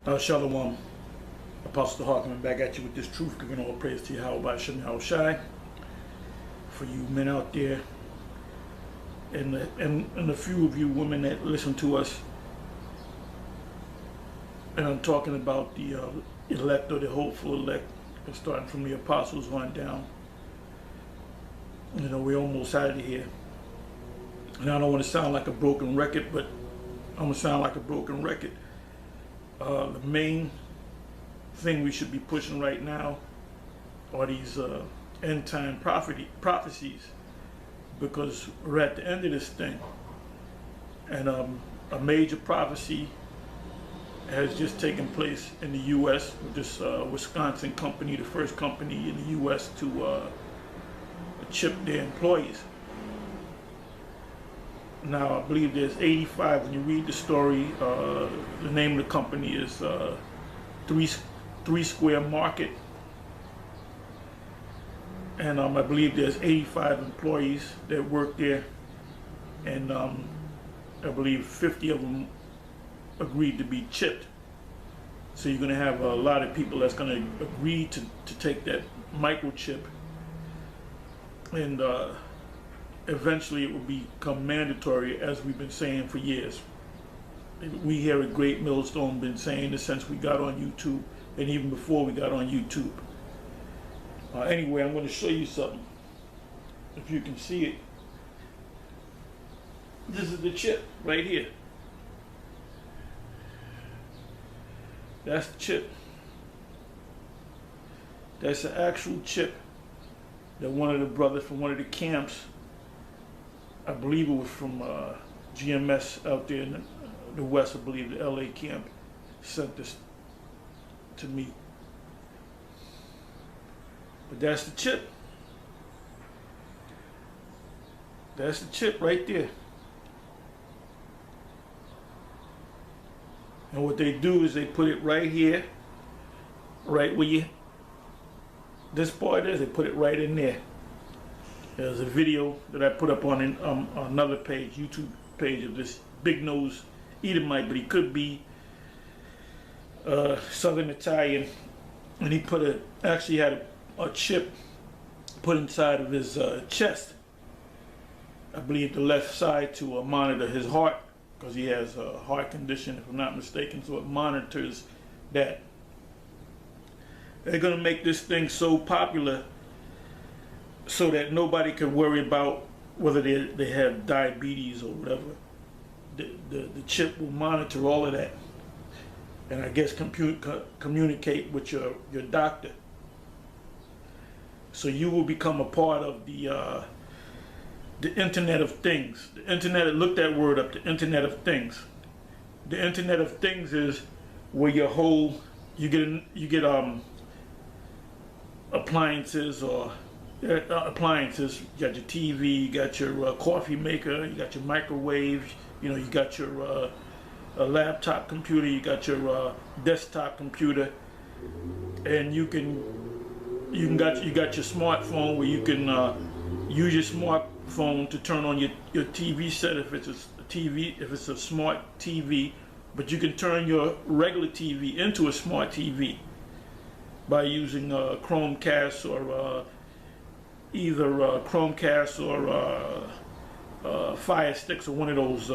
Shalom, Apostle Tahar coming back at you with this truth, giving all praise to Yahweh Shem Shai. For you men out there, and the few of you women that listen to us, and I'm talking about the elect or the hopeful elect, starting from the apostles on down. You know, we're almost out of here. And I don't want to sound like a broken record, but I'm going to sound like a broken record. The main thing we should be pushing right now are these end time prophecies, because we're at the end of this thing. And a major prophecy has just taken place in the U.S. with this Wisconsin company, the first company in the U.S. to chip their employees. Now, I believe there's 85. When you read the story, the name of the company is Three Square Market. And I believe there's 85 employees that work there. And I believe 50 of them agreed to be chipped. So you're going to have a lot of people that's going to agree to take that microchip. And eventually it will become mandatory, as we've been saying for years. We here at Great Millstone been saying this since we got on YouTube, and even before we got on YouTube. Anyway, I'm going to show you something. If you can see it. This is the chip right here. That's the chip. That's the actual chip that one of the brothers from one of the camps, I believe it was from GMS out there in the West, I believe the LA camp, sent this to me. But that's the chip. That's the chip right there. And what they do is they put it right here, right where this part is, they put it right in there. There's a video that I put up on another page, YouTube page, of this big nose Edomite, but he could be Southern Italian, and he actually had a chip put inside of his chest. I believe the left side to monitor his heart, because he has a heart condition, if I'm not mistaken, so it monitors that. They're going to make this thing so popular so that nobody can worry about whether they have diabetes or whatever. The chip will monitor all of that, and I guess communicate with your doctor. So you will become a part of the Internet of Things. The Internet, look that word up, the Internet of Things. The Internet of Things is where you get appliances or appliances. You got your TV, you got your coffee maker, you got your microwave, you know, you got your a laptop computer, you got your desktop computer, and you got your smartphone where you can use your smartphone to turn on your TV set if it's a TV, if it's a smart TV, but you can turn your regular TV into a smart TV by using Chromecast or either Chromecast or Fire Sticks or one of those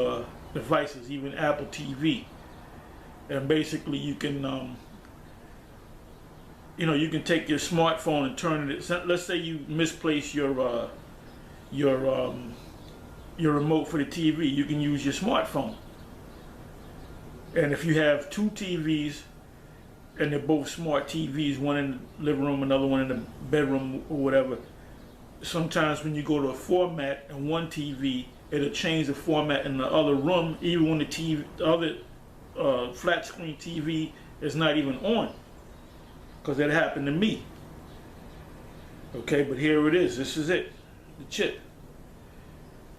devices, even Apple TV. And basically you can you can take your smartphone and turn it. Let's say you misplace your remote for the TV, you can use your smartphone. And if you have two TVs and they're both smart TVs, one in the living room, another one in the bedroom or whatever, sometimes when you go to a format in one TV, it'll change the format in the other room, even when the other flat screen TV is not even on, because that happened to me. Okay, but here it is. This is it, the chip.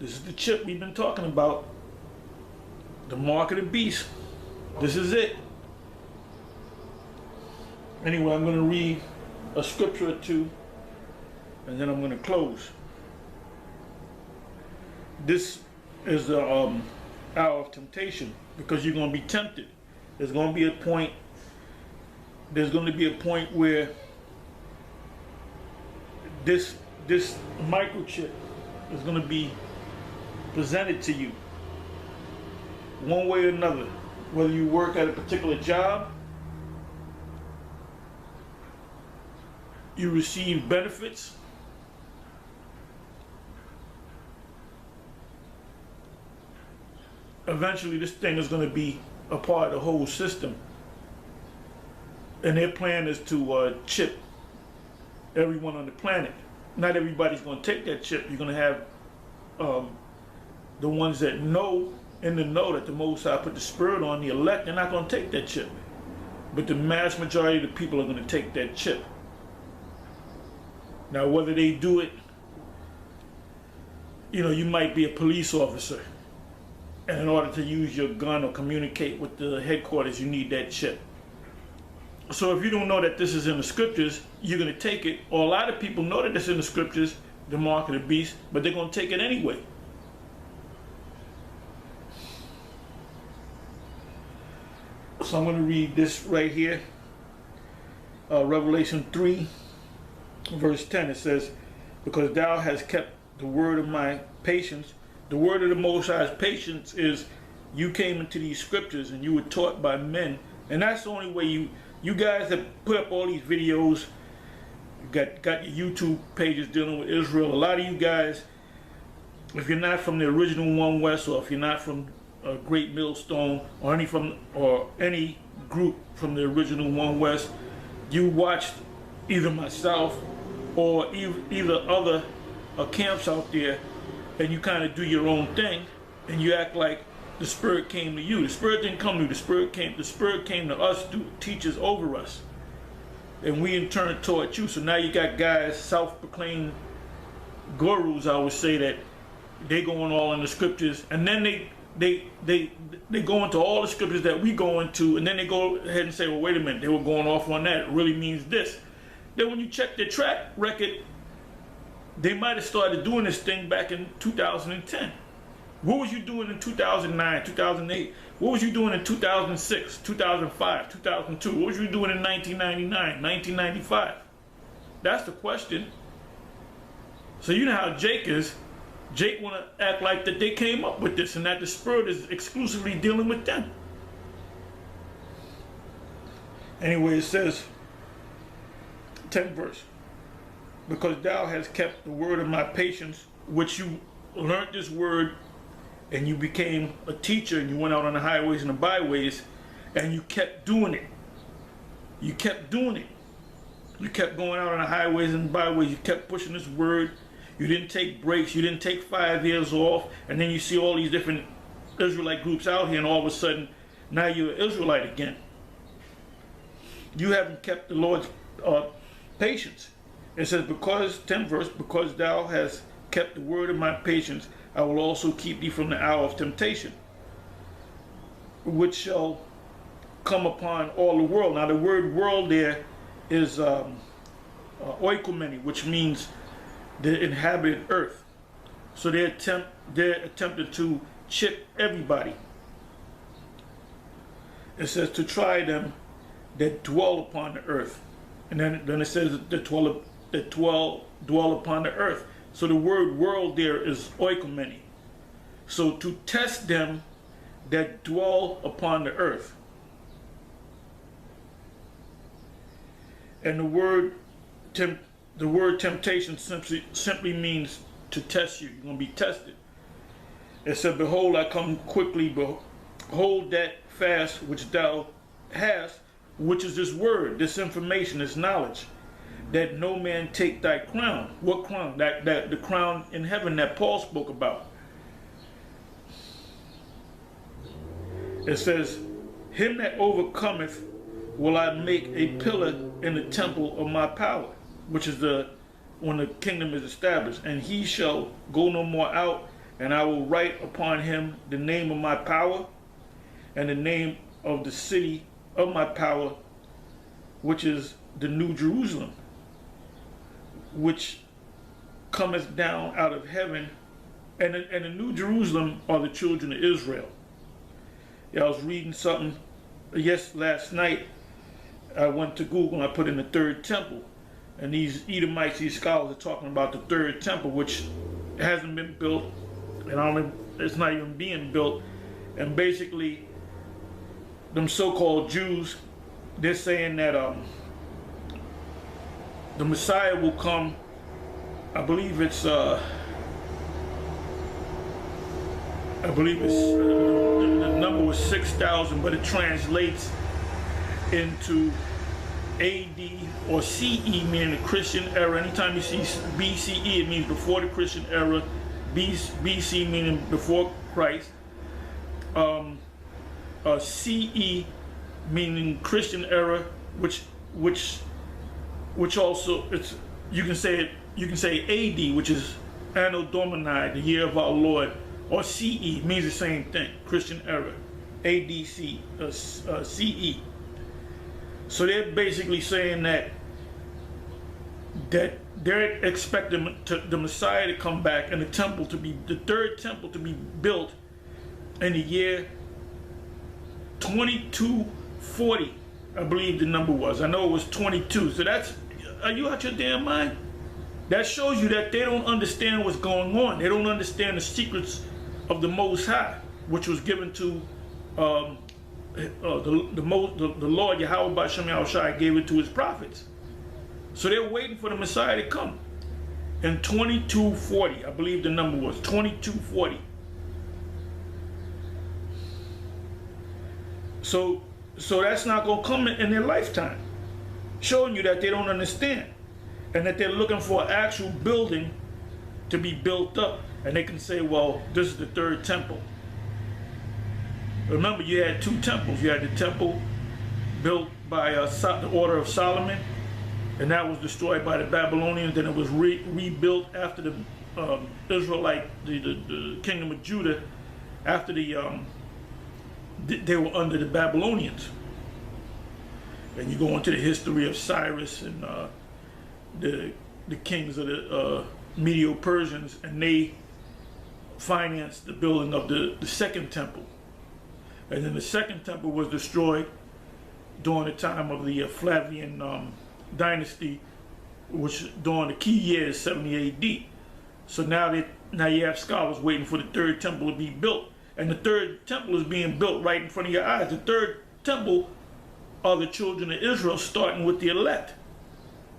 This is the chip we've been talking about, the mark of the beast. This is it. Anyway, I'm going to read a scripture or two, and then I'm going to close. This is the hour of temptation, because you're going to be tempted. There's going to be a point there's going to be a point where this microchip is going to be presented to you one way or another, whether you work at a particular job, you receive benefits, eventually this thing is going to be a part of the whole system. And their plan is to chip everyone on the planet. Not everybody's going to take that chip. You're going to have the ones that know, in the know that the Most High put the Spirit on, the elect, they're not going to take that chip. But the mass majority of the people are going to take that chip. Now, whether they do it, you know, you might be a police officer, and in order to use your gun or communicate with the headquarters, you need that chip. So if you don't know that this is in the scriptures, you're going to take it, or a lot of people know that it's in the scriptures, the mark of the beast, but they're going to take it anyway. So I'm going to read this right here, Revelation 3, verse 10. It says, because thou hast kept the word of my patience. The word of the Most High's patience is you came into these scriptures and you were taught by men. And that's the only way you guys have put up all these videos, got your YouTube pages dealing with Israel. A lot of you guys, if you're not from the original One West, or if you're not from Great Millstone, or any group from the original One West, you watched either myself or either other camps out there, and you kind of do your own thing, and you act like the Spirit came to you. The Spirit didn't come to you. The Spirit came to us, teachers over us, and we in turn taught you. So now you got guys, self-proclaimed gurus, I would say, that they going all in the scriptures, and then they go into all the scriptures that we go into, and then they go ahead and say, well, wait a minute, they were going off on that. It really means this. Then when you check their track record, they might have started doing this thing back in 2010. What was you doing in 2009, 2008? What was you doing in 2006, 2005, 2002? What was you doing in 1999, 1995? That's the question. So you know how Jake is. Jake want to act like that they came up with this and that the Spirit is exclusively dealing with them. Anyway, it says, 10th verse, because thou hast kept the word of my patience, which you learned this word, and you became a teacher, and you went out on the highways and the byways, and you kept doing it. You kept doing it. You kept going out on the highways and byways. You kept pushing this word. You didn't take breaks. You didn't take 5 years off. And then you see all these different Israelite groups out here, and all of a sudden, now you're an Israelite again. You haven't kept the Lord's patience. It says, because, 10th verse, because thou hast kept the word of my patience, I will also keep thee from the hour of temptation, which shall come upon all the world. Now the word world there is oikomene, which means the inhabited earth. So they're attempted to chip everybody. It says to try them that dwell upon the earth. And then it says that dwell upon the earth. So the word world there is oikomene. So to test them that dwell upon the earth. And the word temptation simply means to test you. You're going to be tested. It said, behold, I come quickly. Behold that fast which thou hast, which is this word, this information, this knowledge, that no man take thy crown. What crown? That the crown in heaven that Paul spoke about. It says, him that overcometh will I make a pillar in the temple of my power, which is when the kingdom is established, and he shall go no more out, and I will write upon him the name of my power, and the name of the city of my power, which is the New Jerusalem, which cometh down out of heaven. And the New Jerusalem are the children of Israel. Yeah, I was reading something last night, I went to Google and I put in the third temple. And these Edomites, these scholars are talking about the third temple, which hasn't been built, and it's not even being built. And basically, them so-called Jews, they're saying that the Messiah will come. I believe it's the number was 6,000, but it translates into AD or CE, meaning the Christian era. Anytime you see BCE, it means before the Christian era. BC meaning before Christ. CE meaning Christian era, which also you can say AD, which is Anno Domini, the year of our Lord, or CE means the same thing, Christian era, ADC, CE. So they're basically saying that they're expecting the Messiah to come back and the third temple to be built in the year 2240, I believe the number was. I know it was 22. So are you out your damn mind? That shows you that they don't understand what's going on. They don't understand the secrets of the Most High, which was given to the Lord Yahweh B'Shem Yahushua gave it to his prophets. So they're waiting for the Messiah to come. In 2240, I believe the number was 2240. So that's not going to come in their lifetime. Showing you that they don't understand. And that they're looking for an actual building to be built up. And they can say, well, this is the third temple. Remember, you had two temples. You had the temple built by the order of Solomon, and that was destroyed by the Babylonians. Then it was rebuilt after the Israelite, the kingdom of Judah, after they were under the Babylonians. And you go into the history of Cyrus and the kings of the Medo-Persians, and they financed the building of the second temple. And then the second temple was destroyed during the time of the Flavian dynasty, which during the key year is 70 AD. So now you have scholars waiting for the third temple to be built. And the third temple is being built right in front of your eyes. The third temple are the children of Israel, starting with the elect.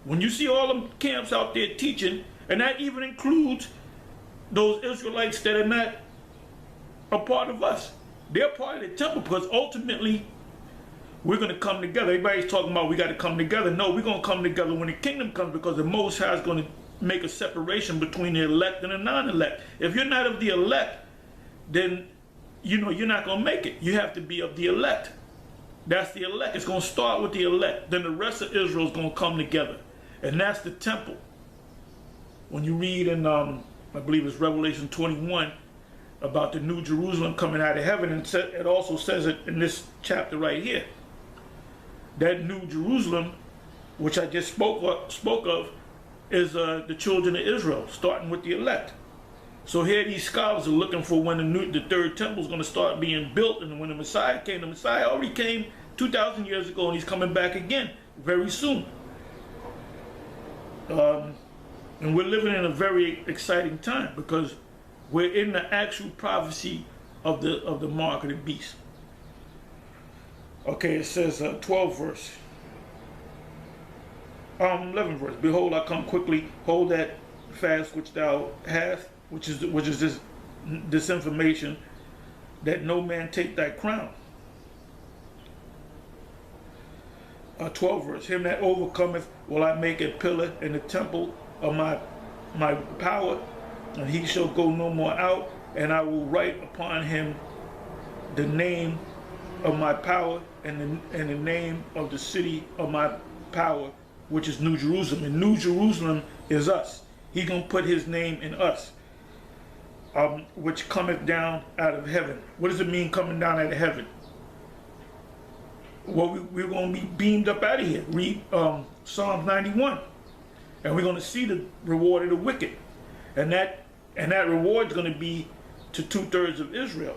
When you see all them camps out there teaching, and that even includes those Israelites that are not a part of us. They're part of the temple, because ultimately we're going to come together. Everybody's talking about we got to come together. No, we're going to come together when the kingdom comes, because the Most High is going to make a separation between the elect and the non-elect. If you're not of the elect, then you're not going to make it. You have to be of the elect. That's the elect. It's going to start with the elect. Then the rest of Israel is going to come together. And that's the temple. When you read in, I believe it's Revelation 21, about the New Jerusalem coming out of heaven, and it also says it in this chapter right here. That New Jerusalem, which I just spoke of, is the children of Israel, starting with the elect. So here these scholars are looking for when the third temple is going to start being built, and when the Messiah came. The Messiah already came 2,000 years ago, and he's coming back again very soon. And we're living in a very exciting time, because we're in the actual prophecy of the mark of the beast. Okay, it says 12 verse. 11 verse. Behold, I come quickly. Hold that fast which thou hast, which is this information, that no man take thy crown. 12 verse. Him that overcometh will I make a pillar in the temple of my power, and he shall go no more out, and I will write upon him the name of my power and the name of the city of my power, which is New Jerusalem. And New Jerusalem is us. He gonna put his name in us, which cometh down out of heaven. What does it mean, coming down out of heaven? Well, we're going to be beamed up out of here. Read Psalms 91. And we're going to see the reward of the wicked. And that reward is going to be to 2/3 of Israel,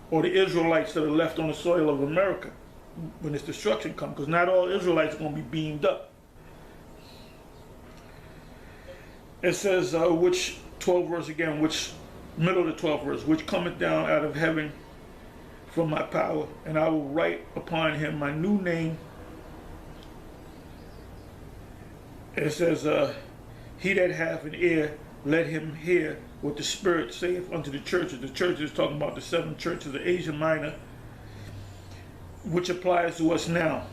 or the Israelites that are left on the soil of America. when this destruction comes, because not all Israelites are going to be beamed up. It says, which 12th verse again, which middle of the 12th verse, which cometh down out of heaven from my power, and I will write upon him my new name. It says, he that hath an ear, let him hear what the Spirit saith unto the churches. The church is talking about the 7 churches of Asia Minor, which applies to us now.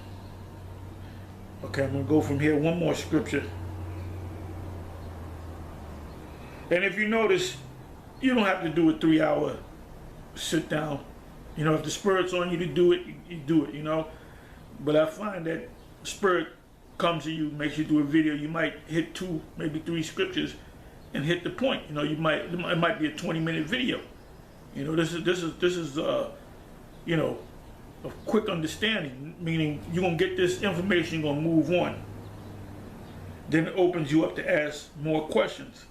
Okay, I'm going to go from here. One more scripture. And if you notice, you don't have to do a 3-hour sit down. You know, if the Spirit's on you to do it, you do it, you know. But I find that Spirit comes to you, makes you do a video. You might hit 2, maybe 3 scriptures and hit the point. You know, it might be a 20-minute video. You know, this is you know, a quick understanding, meaning you're going to get this information, you're going to move on. Then it opens you up to ask more questions.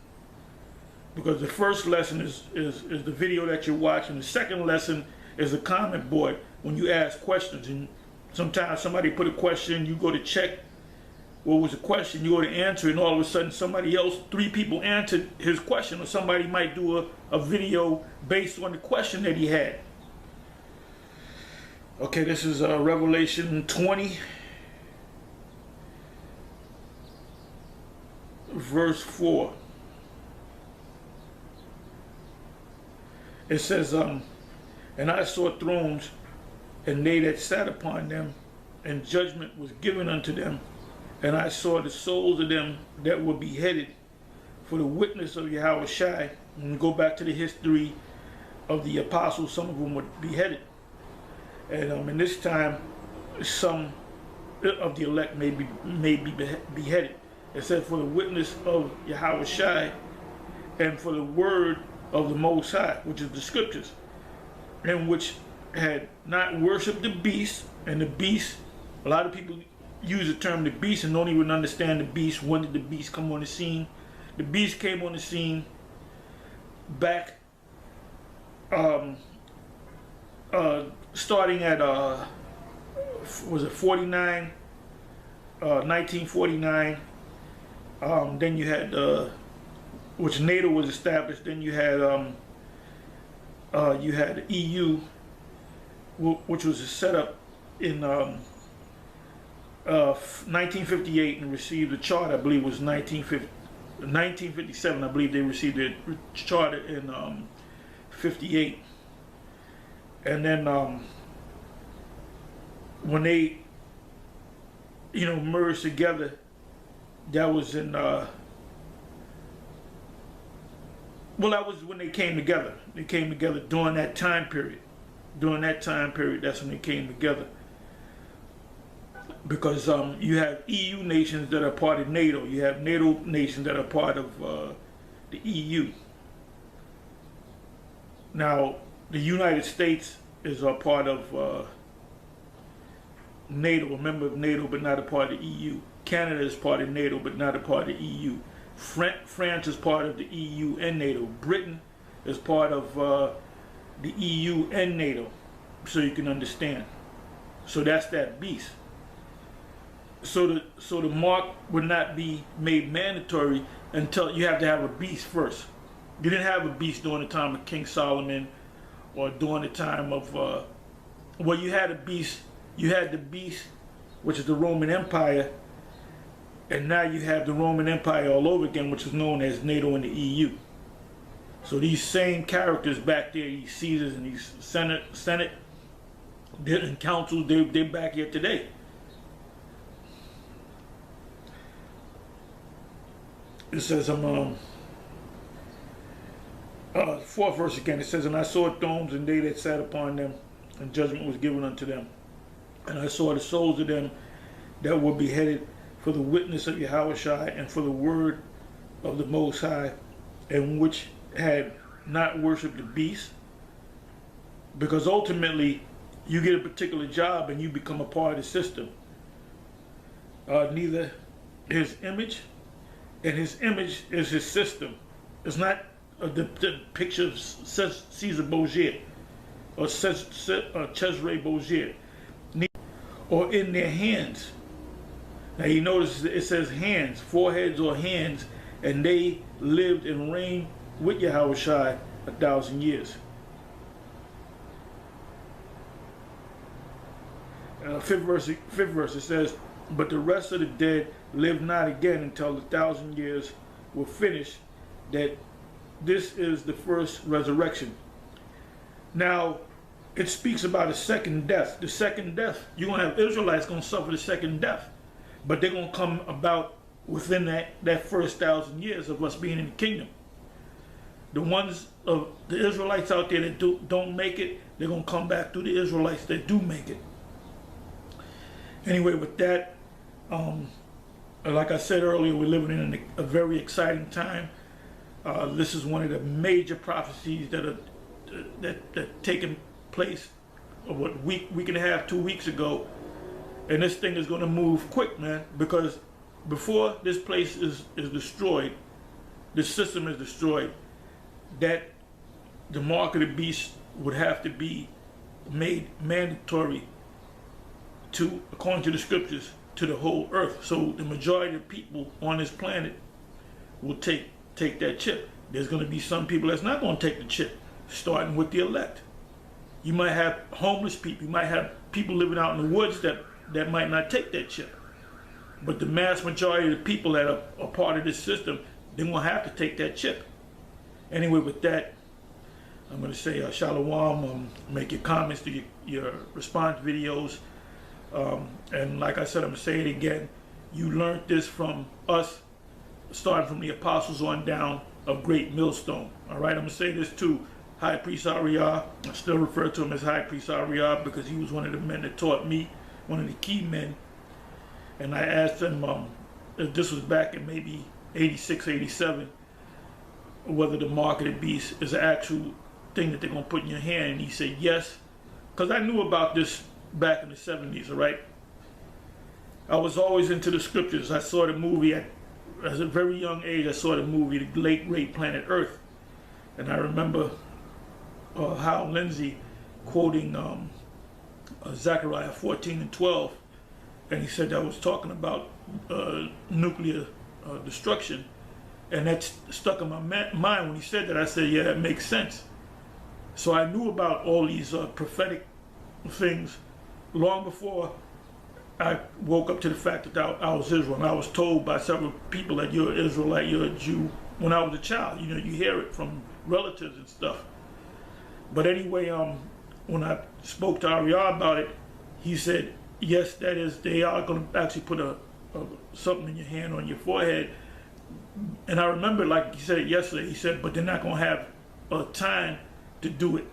Because the first lesson is the video that you're watching. The second lesson is a comment board when you ask questions. And sometimes somebody put a question, you go to check what was the question, you go to answer, and all of a sudden somebody else, 3 people answered his question, or somebody might do a video based on the question that he had. Okay, this is Revelation 20, verse 4. It says, and I saw thrones, and they that sat upon them, and judgment was given unto them. And I saw the souls of them that were beheaded for the witness of Yahweh Shai. And go back to the history of the apostles, some of them were beheaded. And in this time, some of the elect may be beheaded. It said, for the witness of Yahweh Shai, and for the word of the Most High, which is the scriptures, and which had not worshipped the beast. And the beast, a lot of people use the term the beast and don't even understand the beast. When did the beast come on the scene? The beast came on the scene back starting at was it 49, 1949. Then you had which NATO was established. Then you had the EU, which was set up in 1958 and received a charter. I believe it was 1957. I believe they received a charter in 58. And then when they, you know, merged together, that was in well, that was when they came together. They came together during that time period. During that time period, that's when they came together. Because you have EU nations that are part of NATO. You have NATO nations that are part of the EU. Now, the United States is a part of NATO, a member of NATO, but not a part of the EU. Canada is part of NATO, but not a part of the EU. France is part of the EU and NATO. Britain is part of the EU and NATO, so you can understand. So that's that beast. So the mark would not be made mandatory until you have to have a beast first. You didn't have a beast during the time of King Solomon, or during the time of well, you had a beast. You had the beast, which is the Roman Empire. And now you have the Roman Empire all over again, which is known as NATO and the EU. So these same characters back there, these Caesars and these Senate and councils, they're back here today. It says, 4th verse again, it says, and I saw thrones, and they that sat upon them, and judgment was given unto them. And I saw the souls of them that were beheaded for the witness of Yahweh Shai, and for the word of the Most High, and which had not worshipped the beast. Because ultimately, you get a particular job and you become a part of the system. Neither his image, and his image is his system. It's not the picture of Caesar Borgia or Cesare Borgia. or in their hands. Now you notice it says hands, foreheads or hands, and they lived and reigned with Yahushua 1,000 years. Fifth verse, it says, but the rest of the dead live not again until 1,000 years were finished, that this is the first resurrection. Now, it speaks about a second death. The second death, you're going to have Israelites going to suffer the second death, but they're going to come about within that first 1,000 years of us being in the kingdom. The ones of the Israelites out there that don't make it, they're going to come back through the Israelites that do make it. Anyway, with that, like I said earlier, we're living in a very exciting time. This is one of the major prophecies that are taking place week and a half, 2 weeks ago, and this thing is going to move quick, man, because before this place is destroyed, this system is destroyed, that the mark of the beast would have to be made mandatory to, according to the scriptures, to the whole earth. So the majority of people on this planet will take that chip. There's going to be some people that's not going to take the chip, starting with the elect. You might have homeless people. You might have people living out in the woods that might not take that chip. But the mass majority of the people that are part of this system, they're going to have to take that chip. Anyway, with that, I'm going to say shalom. Make your comments to your response videos. And like I said, I'm going to say it again. You learned this from us, starting from the apostles on down of Great Millstone. All right, I'm going to say this too. High Priest Ariah, I still refer to him as High Priest Ariah because he was one of the men that taught me, one of the key men. And I asked him, if this was back in maybe 86, 87, whether the mark of the beast is an actual thing that they're going to put in your hand. And he said yes, because I knew about this back in the 70s, all right? I was always into the scriptures. I saw the movie at a very young age. I saw the movie, The Late Great Planet Earth. And I remember Hal Lindsey quoting Zechariah 14 and 12. And he said that was talking about nuclear destruction. And that stuck in my mind when he said that. I said, yeah, that makes sense. So I knew about all these prophetic things long before I woke up to the fact that I was Israel. And I was told by several people that you're an Israelite, you're a Jew, when I was a child. You know, you hear it from relatives and stuff. But anyway, when I spoke to Ariah about it, he said, yes, that is, they are going to actually put something in your hand on your forehead. And I remember, like he said it yesterday, he said, but they're not going to have time to do it.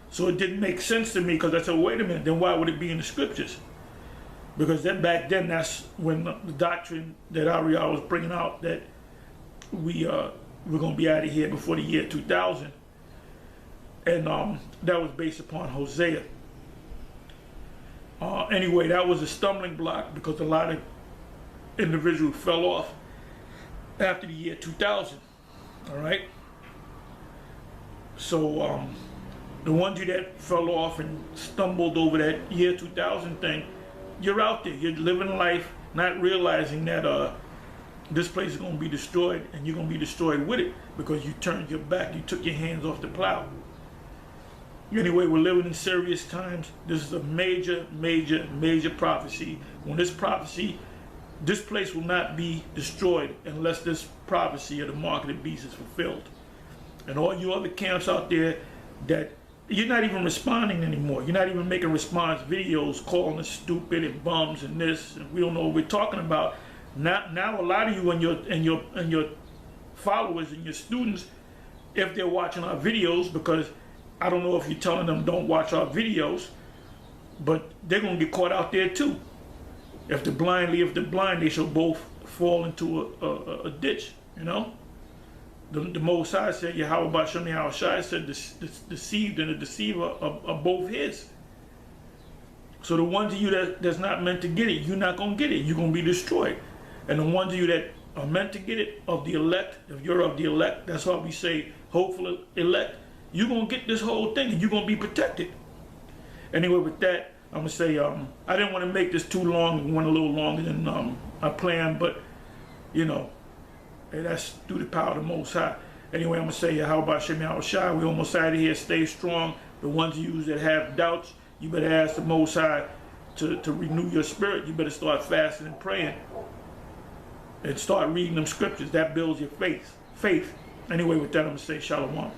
So it didn't make sense to me because I said, wait a minute, then why would it be in the scriptures? Because then back then, that's when the doctrine that Ariah was bringing out, that we're going to be out of here before the year 2000. And that was based upon Hosea. Anyway, that was a stumbling block because a lot of individuals fell off after the year 2000. All right? So the ones of you that fell off and stumbled over that year 2000 thing, you're out there. You're living life not realizing that this place is going to be destroyed, and you're going to be destroyed with it because you turned your back. You took your hands off the plow. Anyway, we're living in serious times. This is a major, major, major prophecy. When this prophecy, this place will not be destroyed unless this prophecy of the mark of the beast is fulfilled. And all you other camps out there that you're not even responding anymore. You're not even making response videos calling us stupid and bums and this, and we don't know what we're talking about. Now a lot of you and your followers and your students, if they're watching our videos, because I don't know if you're telling them don't watch our videos, but they're going to get caught out there too. If the blind leave the blind, they shall both fall into a ditch, you know? The Most High said, Yahweh Shem Yahushua said, the deceived and the deceiver are both his. So the ones of you that's not meant to get it, you're not going to get it. You're going to be destroyed. And the ones of you that are meant to get it, of the elect, if you're of the elect, that's why we say hopeful elect, you're going to get this whole thing and you're going to be protected. Anyway, with that, I'm gonna say I didn't want to make this too long. It went a little longer than I planned, but you know, hey, that's through the power of the Most High. Anyway, I'm gonna say, how about Shemi Hawashai? We almost out of here. Stay strong. The ones of you that have doubts, you better ask the Most High to renew your spirit. You better start fasting and praying, and start reading them scriptures. That builds your faith. Anyway, with that, I'm gonna say Shalom.